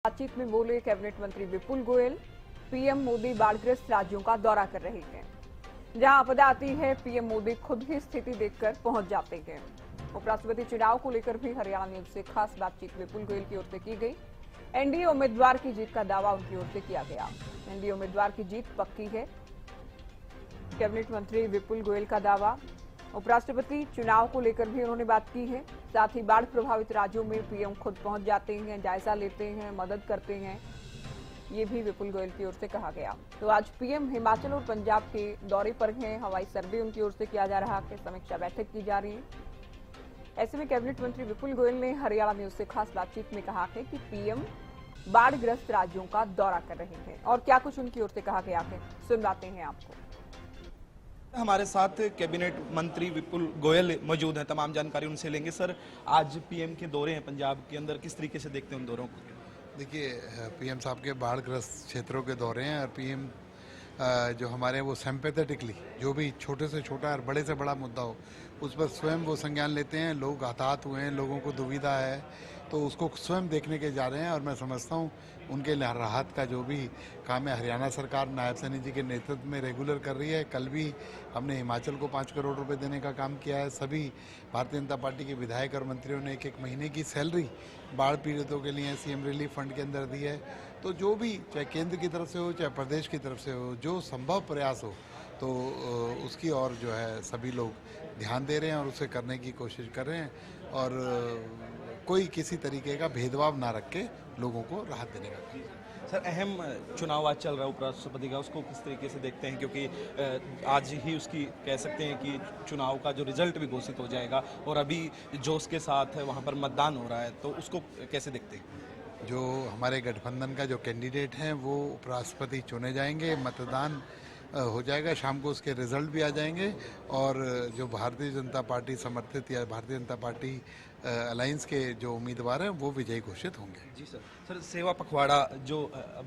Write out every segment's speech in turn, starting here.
बातचीत में बोले कैबिनेट मंत्री विपुल गोयल। पीएम मोदी बाढ़ग्रस्त राज्यों का दौरा कर रहे हैं। जहां आपदा आती है पीएम मोदी खुद ही स्थिति देखकर पहुंच जाते हैं। उपराष्ट्रपति चुनाव को लेकर भी हरियाणा न्यूज से खास बातचीत विपुल गोयल की ओर से की गई। एनडीए उम्मीदवार की जीत का दावा उनकी ओर से किया गया। एनडीए उम्मीदवार की जीत पक्की है, कैबिनेट मंत्री विपुल गोयल का दावा। उपराष्ट्रपति चुनाव को लेकर भी उन्होंने बात की है। साथ ही बाढ़ प्रभावित राज्यों में पीएम खुद पहुंच जाते हैं, जायजा लेते हैं, मदद करते हैं, ये भी विपुल गोयल की ओर से कहा गया। तो आज पीएम हिमाचल और पंजाब के दौरे पर हैं। हवाई सर्वे उनकी ओर से किया जा रहा है, समीक्षा बैठक की जा रही है। ऐसे में कैबिनेट मंत्री विपुल गोयल ने हरियाणा न्यूज से खास बातचीत में कहा है कि पीएम बाढ़ग्रस्त राज्यों का दौरा कर रहे हैं और क्या कुछ उनकी ओर से कहा गया है, सुनवाते हैं आपको। हमारे साथ कैबिनेट मंत्री विपुल गोयल मौजूद हैं, तमाम जानकारी उनसे लेंगे। सर, आज पीएम के दौरे हैं पंजाब के अंदर, किस तरीके से देखते हैं उन दौरों को? देखिए, पीएम साहब के बाढ़ग्रस्त क्षेत्रों के दौरे हैं और पीएम जो हमारे वो सिंपैथेटिकली जो भी छोटे से छोटा और बड़े से बड़ा मुद्दा हो उस पर स्वयं वो संज्ञान लेते हैं। लोग हताहत हुए हैं, लोगों को दुविधा है, तो उसको स्वयं देखने के जा रहे हैं और मैं समझता हूँ उनके राहत का जो भी काम है हरियाणा सरकार नायब सैनी जी के नेतृत्व में रेगुलर कर रही है। कल भी हमने हिमाचल को 5 करोड़ रुपए देने का काम किया है। सभी भारतीय जनता पार्टी के विधायक और मंत्रियों ने एक महीने की सैलरी बाढ़ पीड़ितों के लिए सीएम रिलीफ फंड के अंदर दी है। तो जो भी चाहे केंद्र की तरफ से हो चाहे प्रदेश की तरफ से हो, जो संभव प्रयास हो तो उसकी ओर जो है सभी लोग ध्यान दे रहे हैं और उसे करने की कोशिश कर रहे हैं और कोई किसी तरीके का भेदभाव ना रख के लोगों को राहत देने का। सर, अहम चुनाव आज चल रहा है उपराष्ट्रपति का, उसको किस तरीके से देखते हैं? क्योंकि आज ही उसकी कह सकते हैं कि चुनाव का जो रिजल्ट भी घोषित हो जाएगा और अभी जोश के साथ वहाँ पर मतदान हो रहा है, तो उसको कैसे देखते हैं? जो हमारे गठबंधन का जो कैंडिडेट हैं वो उपराष्ट्रपति चुने जाएंगे, मतदान हो जाएगा, शाम को उसके रिजल्ट भी आ जाएंगे और जो भारतीय जनता पार्टी समर्थित या भारतीय जनता पार्टी अलायंस के जो उम्मीदवार हैं वो विजयी घोषित होंगे। जी सर। सर, सेवा पखवाड़ा जो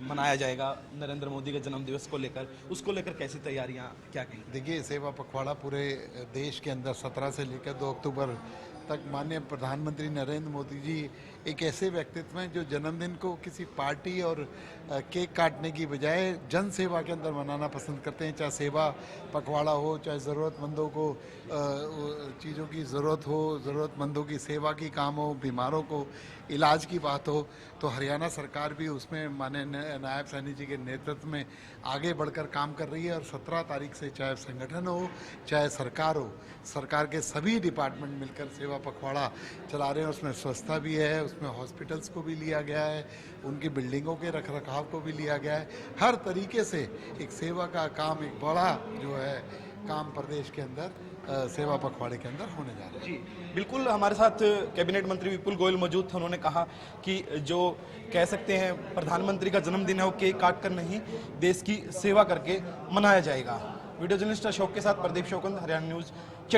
मनाया जाएगा नरेंद्र मोदी के जन्मदिवस को लेकर, उसको लेकर कैसी तैयारियां क्या कहीं? देखिए, सेवा पखवाड़ा पूरे देश के अंदर 17 से लेकर 2 अक्टूबर तक माननीय प्रधानमंत्री नरेंद्र मोदी जी एक ऐसे व्यक्तित्व हैं जो जन्मदिन को किसी पार्टी और केक काटने की बजाय जन सेवा के अंदर मनाना पसंद करते हैं। चाहे सेवा पखवाड़ा हो, चाहे ज़रूरतमंदों को चीज़ों की ज़रूरत हो, ज़रूरतमंदों की सेवा की काम हो, बीमारों को इलाज की बात हो, तो हरियाणा सरकार भी उसमें माननीय नायब सैनी जी के नेतृत्व में आगे बढ़कर काम कर रही है। और 17 तारीख से चाहे संगठन हो चाहे सरकार हो, सरकार के सभी डिपार्टमेंट मिलकर सेवा पखवाड़ा चला रहे हैं। उसमें स्वच्छता भी है, उसमें हॉस्पिटल्स को भी लिया गया है, उनकी बिल्डिंगों के रखरखाव को भी लिया गया है। हर तरीके से एक सेवा का काम, एक बड़ा जो है काम प्रदेश के अंदर सेवा पखवाड़े के अंदर होने जा रहा है। जी बिल्कुल, हमारे साथ कैबिनेट मंत्री विपुल गोयल मौजूद थे। उन्होंने कहा कि जो कह सकते हैं प्रधानमंत्री का जन्मदिन है वो केक काट कर नहीं, देश की सेवा करके मनाया जाएगा। वीडियो जर्नलिस्ट अशोक के साथ प्रदीप शोकंद, हरियाणा न्यूज।